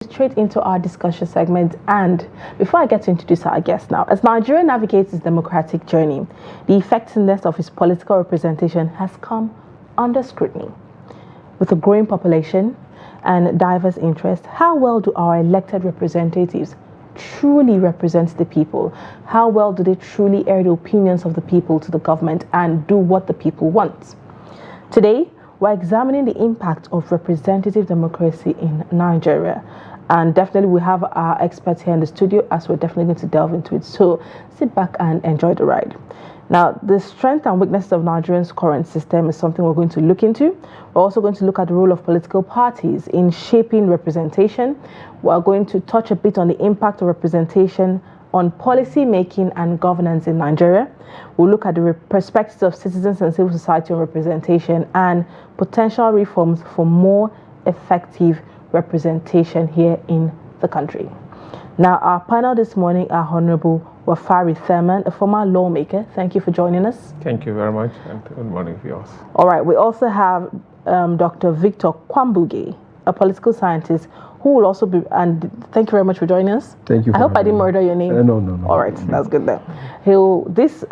straight into our discussion segment. And before I get to introduce our guest now, as Nigeria navigates its democratic journey, the effectiveness of its political representation has come under scrutiny. With a growing population and diverse interests, how well do our elected representatives truly represent the people? How well do they truly air the opinions of the people to the government and do what the people want? Today, we're examining the impact of representative democracy in Nigeria. And definitely we have our experts here in the studio, as we're definitely going to delve into it. So sit back and enjoy the ride. Now, the strength and weaknesses of Nigeria's current system is something we're going to look into. We're also going to look at the role of political parties in shaping representation. We're going to touch a bit on the impact of representation on policy making and governance in Nigeria. We'll look at the perspectives of citizens and civil society on representation and potential reforms for more effective representation here in the country. Now, our panel this morning are Honorable Wafarniyi Therman, a former lawmaker. Thank you for joining us. Thank you very much, and good morning, viewers. All right, we also have Dr. Victor Kwambuge, a political scientist who will also be, and thank you very much for joining us. Thank you. I hope I didn't murder your name. No. All right, that's good then. This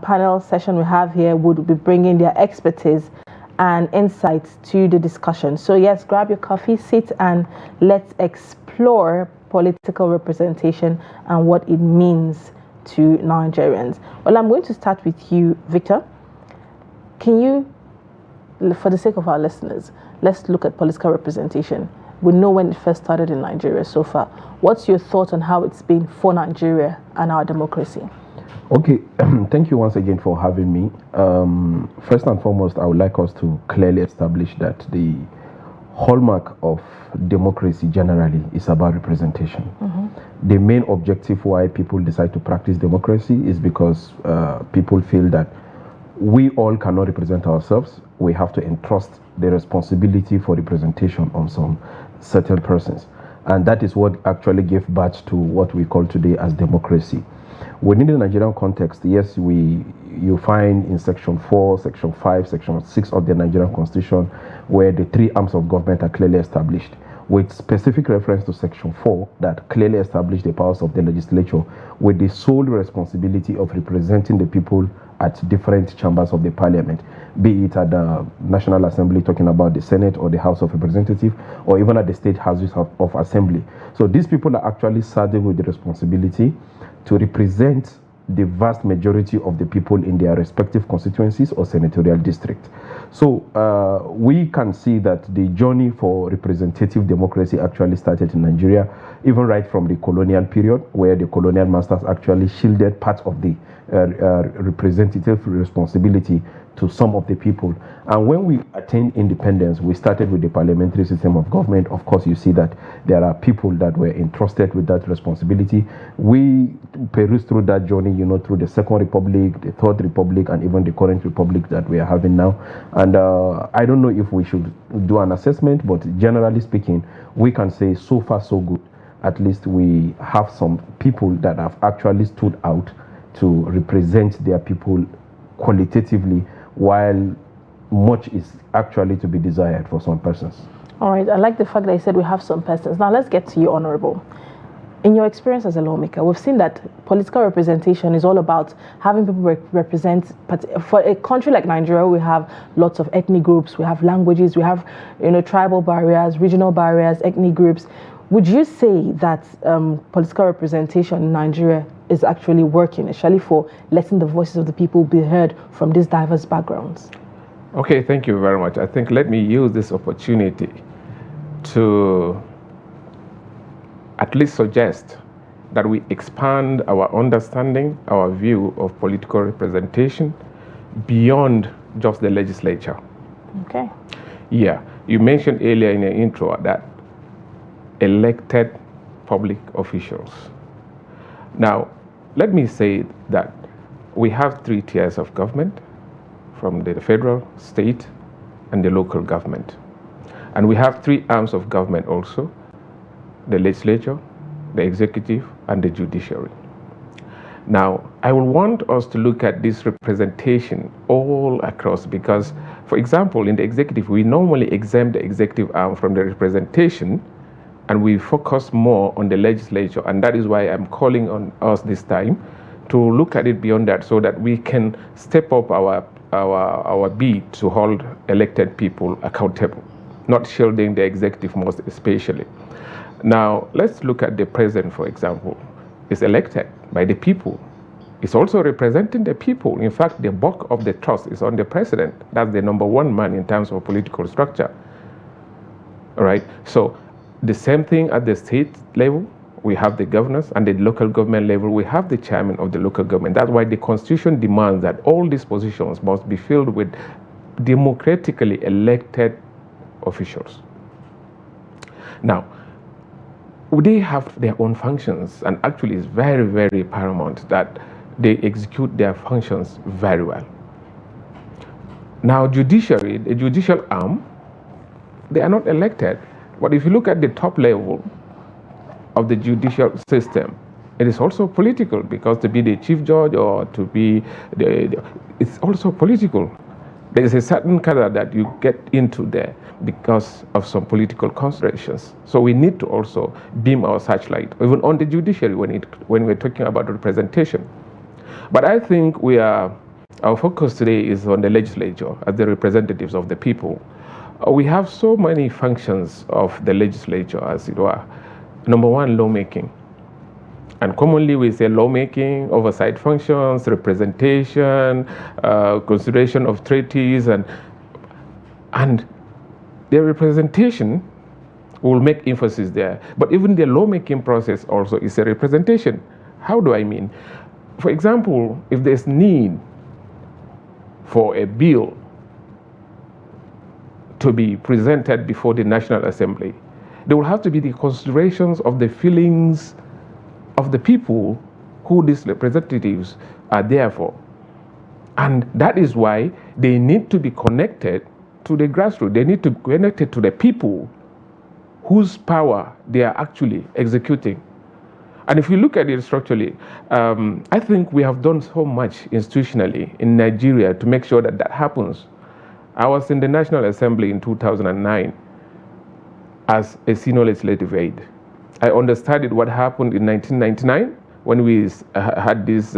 panel session we have here would be bringing their expertise and insights to the discussion. So yes, grab your coffee, sit, and let's explore political representation and what it means to Nigerians. Well, I'm going to start with you, Victor. Can you, for the sake of our listeners, let's look at political representation. We know when it first started in Nigeria so far. What's your thought on how it's been for Nigeria and our democracy? Okay, thank you once again for having me. First and foremost, I would like us to clearly establish that the hallmark of democracy generally is about representation. Mm-hmm. The main objective why people decide to practice democracy is because people feel that we all cannot represent ourselves. We have to entrust the responsibility for representation on some certain persons. And that is what actually gave birth to what we call today as democracy. Within the Nigerian context, yes, you find in Section 4, Section 5, Section 6 of the Nigerian Constitution where the three arms of government are clearly established, with specific reference to Section 4 that clearly established the powers of the legislature with the sole responsibility of representing the people at different chambers of the parliament, be it at the National Assembly, talking about the Senate or the House of Representatives, or even at the state houses of assembly. So these people are actually saddled with the responsibility to represent the vast majority of the people in their respective constituencies or senatorial district. So we can see that the journey for representative democracy actually started in Nigeria, even right from the colonial period, where the colonial masters actually shielded part of the representative responsibility to some of the people. And when we attained independence, we started with the parliamentary system of government. Of course, you see that there are people that were entrusted with that responsibility. We perused through that journey, through the Second Republic, the Third Republic, and even the current republic that we are having now. And I don't know if we should do an assessment, but generally speaking, we can say so far so good. At least we have some people that have actually stood out to represent their people qualitatively, while much is actually to be desired for some persons. All right, I like the fact that you said we have some persons. Now let's get to you, Honorable. In your experience as a lawmaker, we've seen that political representation is all about having people represent. For a country like Nigeria, we have lots of ethnic groups, we have languages, we have tribal barriers, regional barriers, ethnic groups. Would you say that political representation in Nigeria is actually working, especially for letting the voices of the people be heard from these diverse backgrounds? Okay, thank you very much. I think let me use this opportunity to at least suggest that we expand our understanding, our view of political representation beyond just the legislature. Okay. Yeah, you mentioned earlier in your intro that elected public officials. Now, let me say that we have three tiers of government, from the federal, state, and the local government. And we have three arms of government also: the legislature, the executive, and the judiciary. Now, I will want us to look at this representation all across, because, for example, in the executive, we normally exempt the executive arm from the representation and we focus more on the legislature. And that is why I'm calling on us this time to look at it beyond that, so that we can step up our bid to hold elected people accountable, not shielding the executive most especially. Now, let's look at the president, for example. Is elected by the people. It's also representing the people. In fact, the bulk of the trust is on the president. That's the number one man in terms of political structure. All right. So the same thing at the state level. We have the governors, and the local government level, we have the chairman of the local government. That's why the Constitution demands that all these positions must be filled with democratically elected officials. Now, they have their own functions, and actually it's very, very paramount that they execute their functions very well. Now, judiciary, the judicial arm, they are not elected. But if you look at the top level of the judicial system, it is also political, because to be the chief judge or to be it's also political. There is a certain color that you get into there because of some political considerations. So we need to also beam our searchlight, even on the judiciary when we're talking about representation. But I think our focus today is on the legislature as the representatives of the people. We have so many functions of the legislature, as it were. Number one, lawmaking. And commonly we say lawmaking, oversight functions, representation, consideration of treaties, and the representation will make emphasis there. But even the lawmaking process also is a representation. How do I mean? For example, if there's need for a bill to be presented before the National Assembly, there will have to be the considerations of the feelings of the people who these representatives are there for. And that is why they need to be connected to the grassroots. They need to be connected to the people whose power they are actually executing. And if you look at it structurally, I think we have done so much institutionally in Nigeria to make sure that that happens. I was in the National Assembly in 2009 as a senior legislative aide. I understudied what happened in 1999 when we had this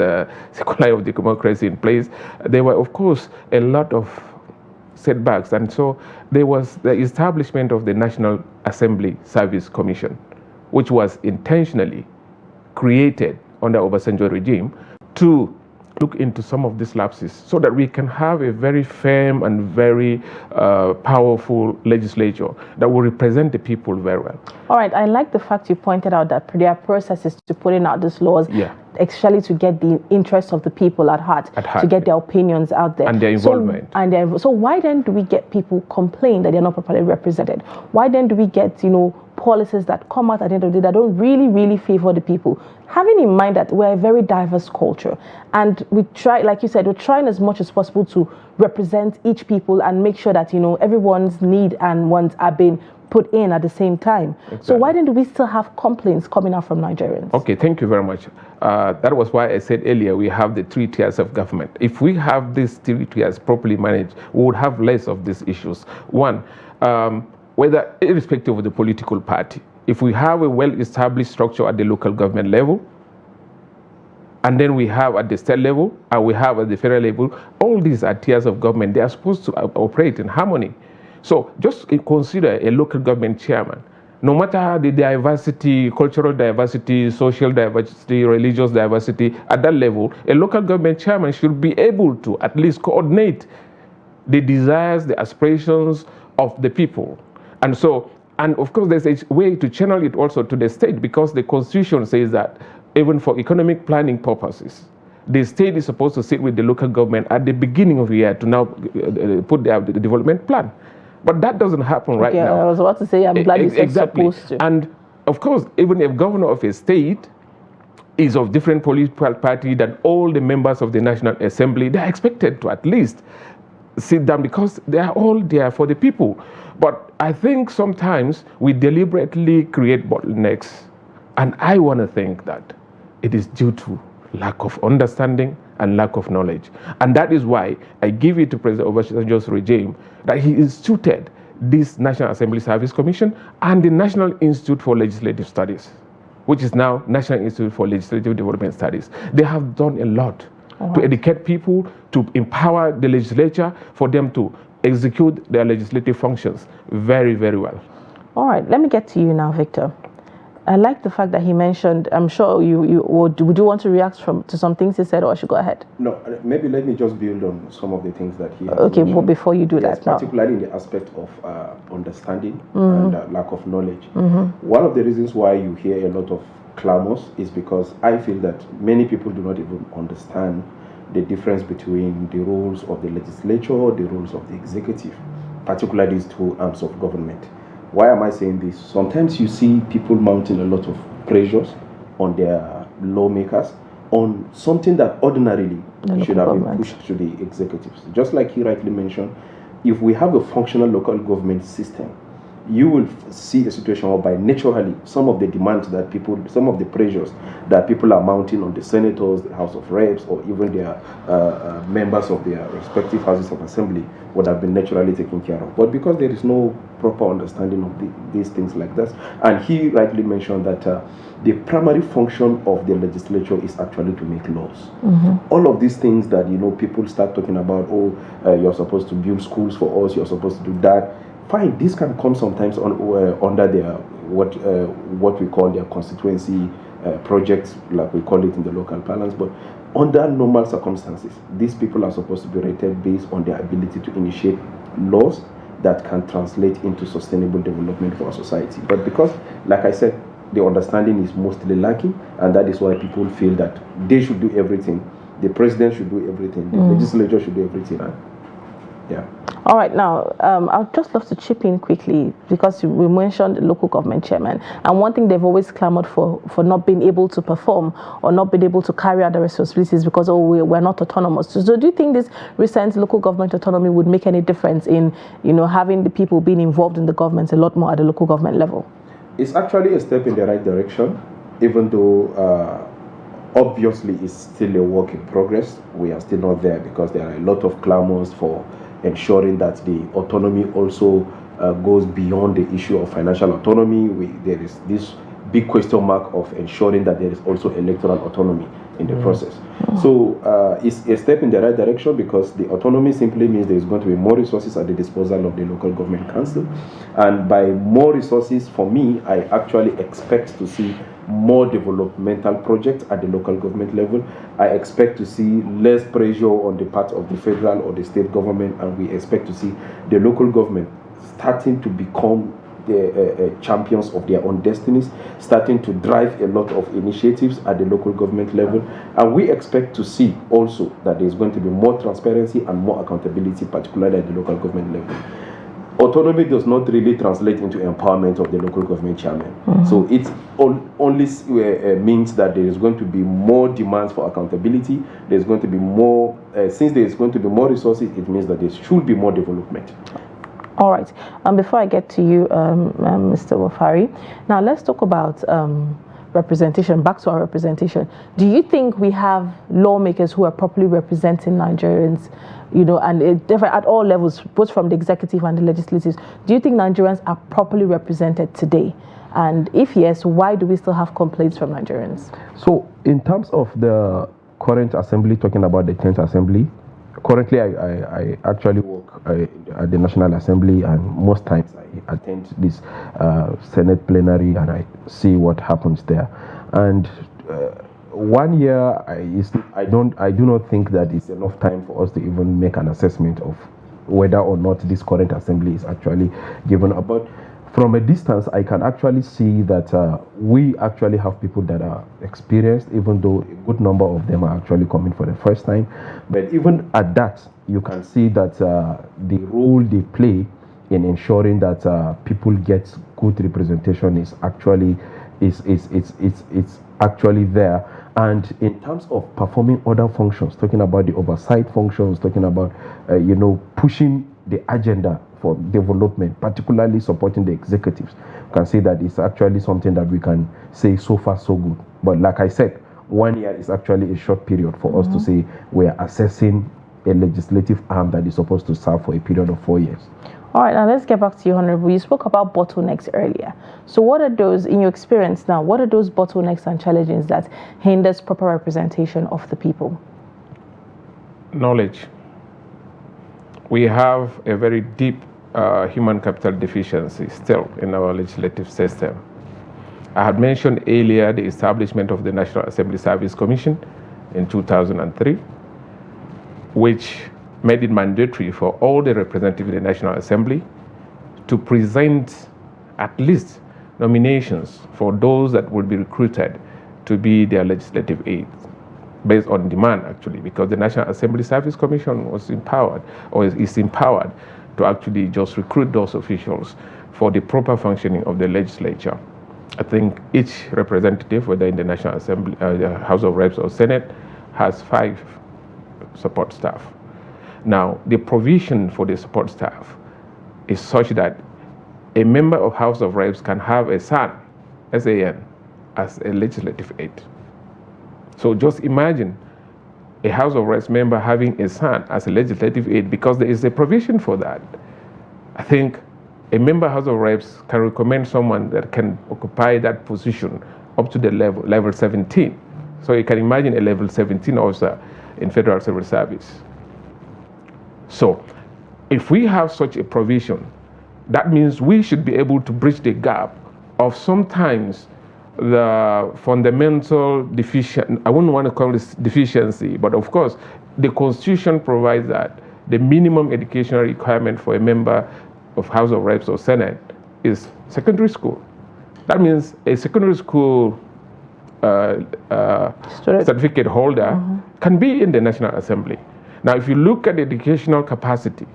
secular of democracy in place. There were, of course, a lot of setbacks. And so there was the establishment of the National Assembly Service Commission, which was intentionally created under Obasanjo regime to look into some of these lapses so that we can have a very firm and very powerful legislature that will represent the people very well. All right, I like the fact you pointed out that there are processes to putting out these laws, actually to get the interests of the people at heart, to get their opinions out there. And their involvement. So why then do we get people complain that they're not properly represented? Why then do we get, policies that come out at the end of the day that don't really favor the people? Having in mind that we're a very diverse culture, and we try, like you said, we're trying as much as possible to represent each people and make sure that, everyone's need and wants are being put in at the same time. Exactly. So why then do we still have complaints coming out from Nigerians? Okay, thank you very much. That was why I said earlier we have the 3 tiers of government. If we have these 3 tiers properly managed, we would have less of these issues. One, whether irrespective of the political party, if we have a well-established structure at the local government level, and then we have at the state level, and we have at the federal level, all these are tiers of government. They are supposed to operate in harmony. So just consider a local government chairman. No matter the diversity, cultural diversity, social diversity, religious diversity, at that level, a local government chairman should be able to at least coordinate the desires, the aspirations of the people. And of course, there's a way to channel it also to the state, because the Constitution says that even for economic planning purposes, the state is supposed to sit with the local government at the beginning of the year to now put the development plan. But that doesn't happen right now. I was about to say, I'm glad you said supposed to. And of course, even if governor of a state is of different political party than all the members of the National Assembly, they are expected to at least sit down, because they are all there for the people. But I think sometimes we deliberately create bottlenecks, and I want to think that it is due to lack of understanding and lack of knowledge. And that is why I give it to President Obasanjo's regime that he instituted this National Assembly Service Commission and the National Institute for Legislative Studies, which is now National Institute for Legislative Development Studies. They have done a lot to educate people, to empower the legislature for them to execute their legislative functions very, very well. All right, let me get to you now, Victor. I like the fact that he mentioned, I'm sure would you want to react to some things he said, or I should go ahead? No, maybe let me just build on some of the things that he has Okay, mentioned. well, before you do Yes, that, particularly in the aspect of understanding and lack of knowledge. One of the reasons why you hear a lot of clamors is because I feel that many people do not even understand the difference between the roles of the legislature, the roles of the executive, particularly these two arms of government. Why am I saying this? Sometimes you see people mounting a lot of pressures on their lawmakers on something that ordinarily should have been pushed to the executives. Just like he rightly mentioned, if we have a functional local government system, you will see a situation whereby naturally some of the demands that people, some of the pressures that people are mounting on the senators, the House of Reps, or even their members of their respective houses of assembly would have been naturally taken care of. But because there is no proper understanding of these things like that, and he rightly mentioned that the primary function of the legislature is actually to make laws. All of these things that people start talking about, you're supposed to build schools for us, you're supposed to do that. Fine, this can come sometimes under their what we call their constituency projects, like we call it in the local parlance. But under normal circumstances, these people are supposed to be rated based on their ability to initiate laws that can translate into sustainable development for our society. But because, like I said, the understanding is mostly lacking, and that is why people feel that they should do everything. The president should do everything. The legislature should do everything. Yeah. All right, now, I'd just love to chip in quickly because we mentioned the local government chairman. And one thing they've always clamored for not being able to perform or not being able to carry out the responsibilities because, we're not autonomous. So do you think this recent local government autonomy would make any difference in, having the people being involved in the government a lot more at the local government level? It's actually a step in the right direction, even though obviously it's still a work in progress. We are still not there because there are a lot of clamors for ensuring that the autonomy also goes beyond the issue of financial autonomy. There is this big question mark of ensuring that there is also electoral autonomy in the process. So it's a step in the right direction because the autonomy simply means there is going to be more resources at the disposal of the local government council. And by more resources, for me, I actually expect to see more developmental projects at the local government level. I expect to see less pressure on the part of the federal or the state government, and we expect to see the local government starting to become the champions of their own destinies, starting to drive a lot of initiatives at the local government level. And we expect to see also that there's going to be more transparency and more accountability, particularly at the local government level. Autonomy does not really translate into empowerment of the local government chairman. So it only means that there is going to be more demands for accountability. There's going to be more, since there is going to be more resources, it means that there should be more development. All right. Before I get to you, Mr. Wafari, now let's talk about representation. Back to our representation. Do you think we have lawmakers who are properly representing Nigerians, and at all levels, both from the executive and the legislative? Do you think Nigerians are properly represented today? And if yes, why do we still have complaints from Nigerians? So in terms of the current assembly, talking about the 10th assembly, currently I actually work at the National Assembly, and most times I attend this Senate plenary and I see what happens there. And 1 year, I do not think that it's enough time for us to even make an assessment of whether or not this current assembly is actually given up. But from a distance, I can actually see that we actually have people that are experienced, even though a good number of them are actually coming for the first time. But even at that, you can see that the role they play in ensuring that people get good representation is actually it's actually there. And in terms of performing other functions, talking about the oversight functions, talking about pushing the agenda for development, particularly supporting the executives, you can see that it's actually something that we can say so far so good. But like I said, 1 year is actually a short period for us to say we are assessing a legislative arm that is supposed to serve for a period of 4 years. All right, now let's get back to you, Honorable. You spoke about bottlenecks earlier. So what are those, in your experience now, what are those bottlenecks and challenges that hinders proper representation of the people? Knowledge. We have a very deep human capital deficiency still in our legislative system. I had mentioned earlier the establishment of the National Assembly Service Commission in 2003, which made it mandatory for all the representatives in the National Assembly to present at least nominations for those that would be recruited to be their legislative aides, based on demand actually, because the National Assembly Service Commission was empowered, or is empowered, to actually just recruit those officials for the proper functioning of the legislature. I think each representative, whether in the National Assembly, House of Reps or Senate, has 5 support staff. Now, the provision for the support staff is such that a member of House of Reps can have a son, SAN, as a legislative aide. So just imagine a House of Reps member having a son as a legislative aide, because there is a provision for that. I think a member House of Reps can recommend someone that can occupy that position up to the level 17. So you can imagine a level 17 officer in Federal Civil Service. So if we have such a provision, that means we should be able to bridge the gap of sometimes the fundamental deficiency. I wouldn't want to call this deficiency, but of course, the Constitution provides that the minimum educational requirement for a member of House of Reps or Senate is secondary school. That means a secondary school certificate holder can be in the National Assembly. Now, if you look at the educational capacity,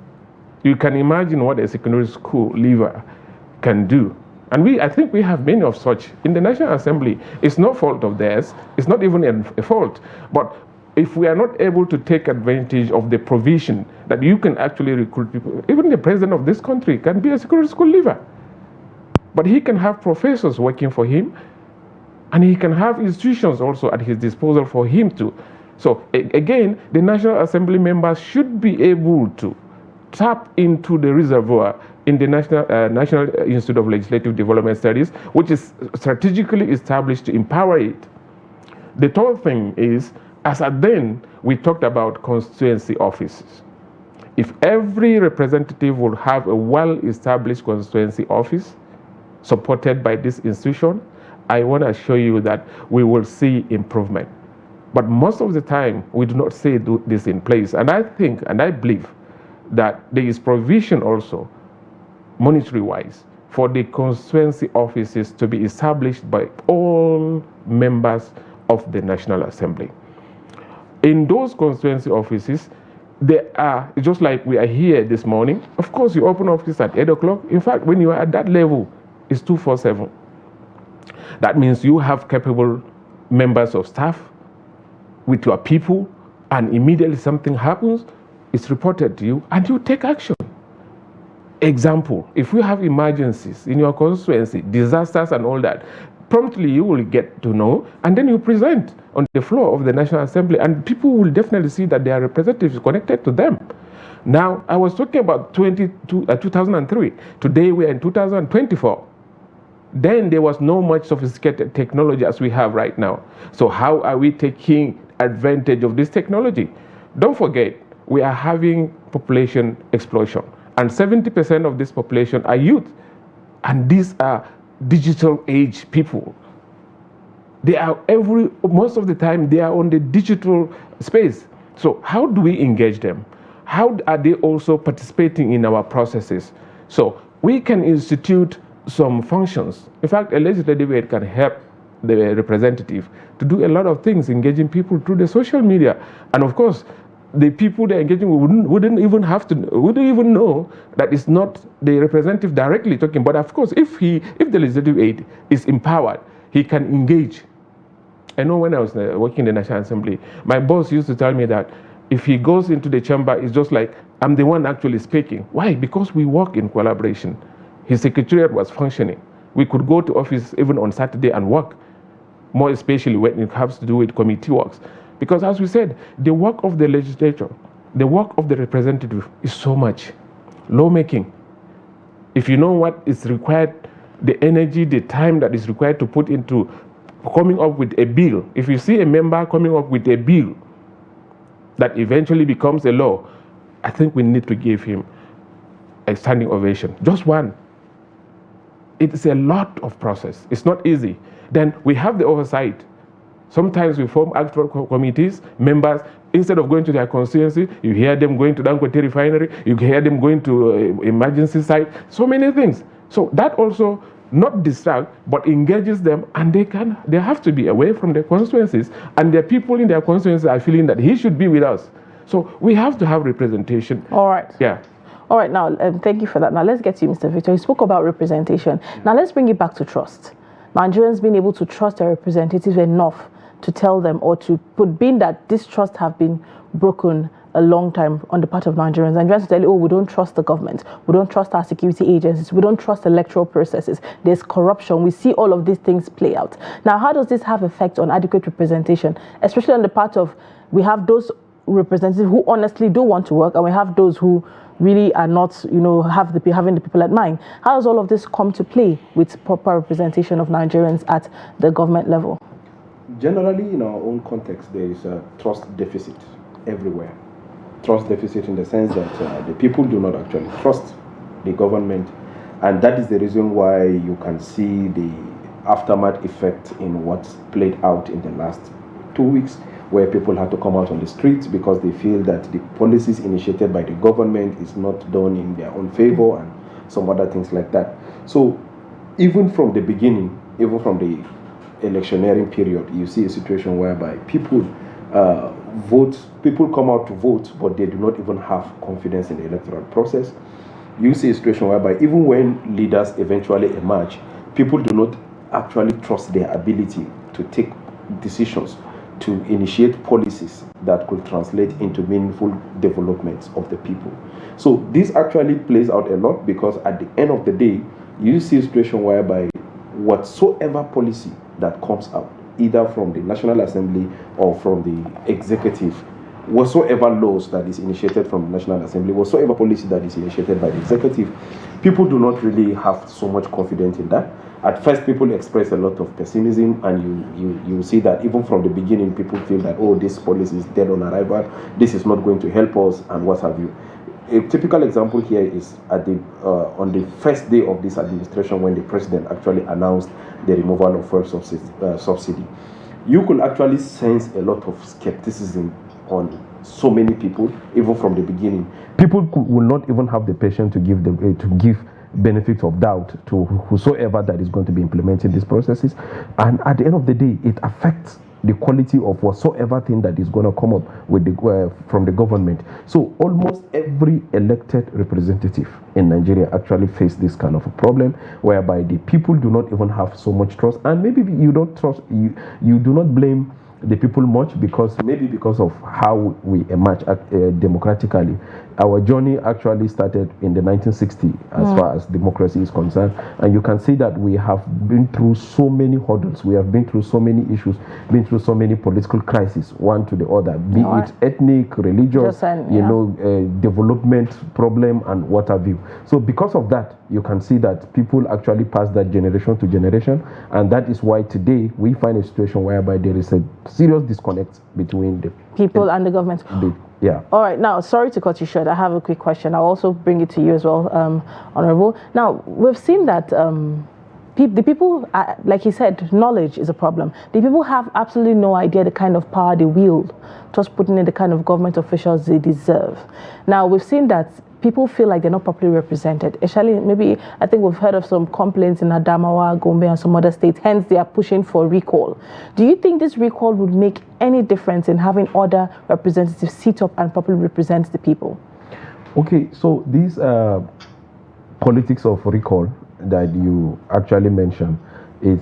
you can imagine what a secondary school leaver can do. And I think we have many of such in the National Assembly. It's no fault of theirs. It's not even a fault. But if we are not able to take advantage of the provision that you can actually recruit people, even the president of this country can be a secondary school leaver. But he can have professors working for him, and he can have institutions also at his disposal for him to. So again, the National Assembly members should be able to tap into the reservoir in the National Institute of Legislative Development Studies, which is strategically established to empower it. The third thing is, as at then, we talked about constituency offices. If every representative will have a well-established constituency office supported by this institution, I want to assure you that we will see improvement. But most of the time, we do not see this in place. And I think, and I believe, that there is provision also, monetary-wise, for the constituency offices to be established by all members of the National Assembly. In those constituency offices, there are, just like we are here this morning, of course you open office at 8 o'clock. In fact, when you are at that level, it's 247. That means you have capable members of staff with your people, and immediately something happens, it's reported to you, and you take action. Example, if you have emergencies in your constituency, disasters and all that, promptly you will get to know, and then you present on the floor of the National Assembly, and people will definitely see that their representatives connected to them. Now, I was talking about 2003. Today we are in 2024. Then there was no much sophisticated technology as we have right now. So how are we taking advantage of this technology? Don't forget, we are having population explosion, and 70% of this population are youth, and these are digital age people. They are most of the time they are on the digital space. So how do we engage them? How are they also participating in our processes? So we can institute some functions. In fact, a legislative aid can help the representative to do a lot of things, engaging people through the social media. And of course, the people they're engaging wouldn't even know that it's not the representative directly talking. But of course, if the legislative aid is empowered, he can engage. I know when I was working in the National Assembly, my boss used to tell me that if he goes into the chamber, it's just like I'm the one actually speaking. Why? Because we work in collaboration. His secretariat was functioning. We could go to office even on Saturday and work, more especially when it has to do with committee works. Because as we said, the work of the legislature, the work of the representative is so much. Lawmaking, if you know what is required, the energy, the time that is required to put into coming up with a bill, if you see a member coming up with a bill that eventually becomes a law, I think we need to give him a standing ovation. Just one. It's a lot of process. It's not easy. Then we have the oversight. Sometimes we form actual committees, members, instead of going to their constituency, you hear them going to Dangote refinery, you hear them going to emergency site, so many things. So that also not distract, but engages them, and they have to be away from their constituencies, and their people in their constituencies are feeling that he should be with us. So we have to have representation. All right. Yeah. All right, now, thank you for that. Now, let's get to you, Mr. Victor. You spoke about representation. Now, let's bring it back to trust. Nigerians being able to trust their representatives enough to tell them, or to being that this trust have been broken a long time on the part of Nigerians. Nigerians tell you, oh, we don't trust the government. We don't trust our security agencies. We don't trust electoral processes. There's corruption. We see all of these things play out. Now, how does this have effect on adequate representation, especially on the part of, we have those representatives who honestly do want to work, and we have those who really are not, having the people at mind. How does all of this come to play with proper representation of Nigerians at the government level? Generally, in our own context, there is a trust deficit everywhere. Trust deficit in the sense that the people do not actually trust the government, and that is the reason why you can see the aftermath effect in what's played out in the last 2 weeks, where people had to come out on the streets because they feel that the policies initiated by the government is not done in their own favor, and some other things like that. So even from the beginning, even from the electioneering period, you see a situation whereby people people come out to vote, but they do not even have confidence in the electoral process. You see a situation whereby even when leaders eventually emerge, people do not actually trust their ability to take decisions, to initiate policies that could translate into meaningful developments of the people. So this actually plays out a lot, because at the end of the day, you see a situation whereby whatsoever policy that comes out, either from the National Assembly or from the executive, whatsoever laws that is initiated from the National Assembly, whatsoever policy that is initiated by the executive, people do not really have so much confidence in that. At first, people express a lot of pessimism, and you see that even from the beginning, people feel that, oh, this policy is dead on arrival, this is not going to help us, and what have you. A typical example here is at the on the first day of this administration, when the president actually announced the removal of fuel subsidy. You could actually sense a lot of skepticism on so many people, even from the beginning. People will not even have the patience to give benefit of doubt to whosoever that is going to be implementing these processes, and at the end of the day, it affects the quality of whatsoever thing that is going to come up with from the government. So almost every elected representative in Nigeria actually face this kind of a problem, whereby the people do not even have so much trust, and maybe you don't trust, you do not blame the people much, because of how we emerge democratically. Our journey actually started in the 1960s as far as democracy is concerned, and you can see that we have been through so many hurdles, we have been through so many issues, been through so many political crises, one to the other, be it ethnic, religious, development problem, and what have you. So because of that, you can see that people actually pass that generation to generation, and that is why today we find a situation whereby there is a serious disconnect between the people and the government. All right, now, sorry to cut you short. I have a quick question. I'll also bring it to you as well, Honorable. Now, we've seen that the people, like he said, knowledge is a problem. The people have absolutely no idea the kind of power they wield, just putting in the kind of government officials they deserve. Now, we've seen that people feel like they're not properly represented. Actually, I think we've heard of some complaints in Adamawa, Gombe, and some other states. Hence, they are pushing for recall. Do you think this recall would make any difference in having other representatives sit up and properly represent the people? Okay, so these politics of recall that you actually mentioned is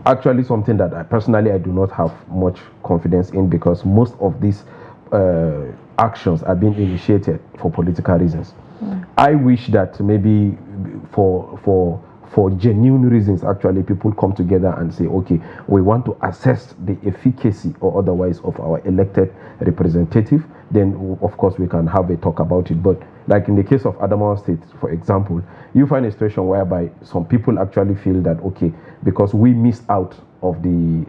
actually something that I do not have much confidence in, because most of these actions are being initiated for political reasons. I wish that maybe for for genuine reasons, actually, people come together and say, okay, we want to assess the efficacy or otherwise of our elected representative, then of course we can have a talk about it. But like in the case of Adamawa State, for example, you find a situation whereby some people actually feel that, okay, because we miss out of the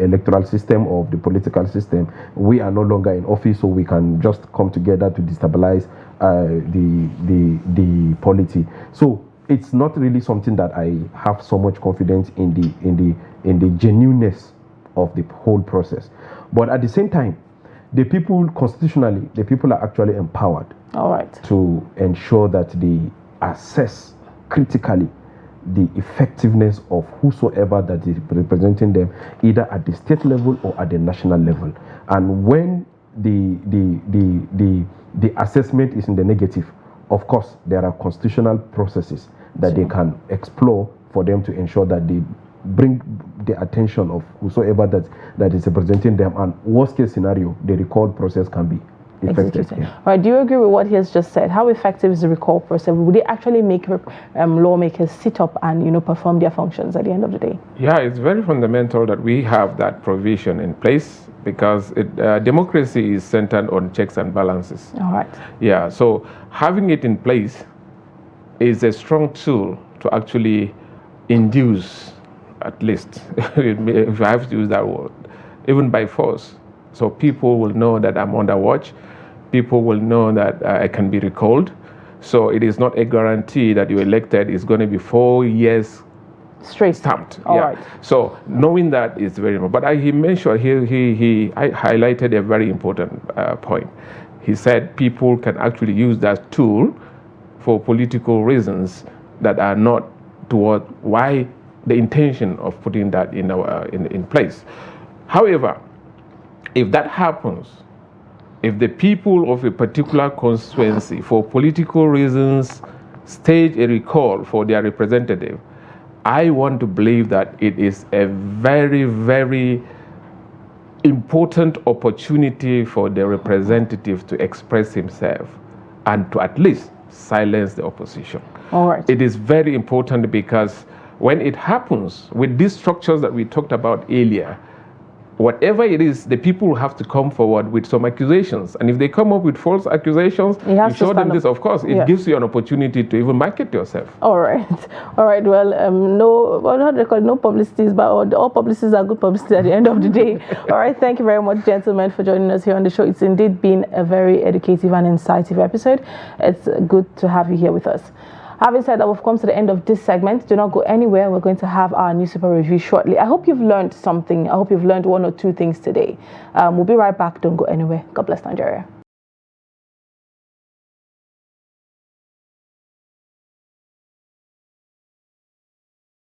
electoral system or of the political system, we are no longer in office, so we can just come together to destabilize the polity. So it's not really something that I have so much confidence in the genuineness of the whole process. But at the same time, the people constitutionally, the people are actually empowered, all right, to ensure that they assess critically the effectiveness of whosoever that is representing them, either at the state level or at the national level. And when the assessment is in the negative, of course, there are constitutional processes that they can explore for them to ensure that they bring the attention of whosoever that is representing them, and worst case scenario, the recall process can be effective. Yeah. All right, do you agree with what he has just said? How effective is the recall process? Would they actually make lawmakers sit up and perform their functions at the end of the day? Yeah, it's very fundamental that we have that provision in place, because democracy is centered on checks and balances. All right. Yeah, so having it in place is a strong tool to actually induce, at least, if I have to use that word, even by force. So people will know that I'm under watch. People will know that I can be recalled. So it is not a guarantee that you're elected is going to be 4 years straight stamped. All right. So knowing that is very important. But he mentioned, he highlighted a very important point. He said people can actually use that tool for political reasons that are not toward why the intention of putting that in place. However, if that happens, if the people of a particular constituency, for political reasons, stage a recall for their representative, I want to believe that it is a very, very important opportunity for the representative to express himself and to at least silence the opposition. All right. It is very important, because when it happens with these structures that we talked about earlier, whatever it is, the people have to come forward with some accusations. And if they come up with false accusations, you show them this, of course, it gives you an opportunity to even market yourself. All right. All right. Well, no publicities, but all publicities are good publicity at the end of the day. All right. Thank you very much, gentlemen, for joining us here on the show. It's indeed been a very educative and insightful episode. It's good to have you here with us. Having said that, we've come to the end of this segment. Do not go anywhere. We're going to have our newspaper review shortly. I hope you've learned something. I hope you've learned 1 or 2 things today. We'll be right back. Don't go anywhere. God bless Nigeria.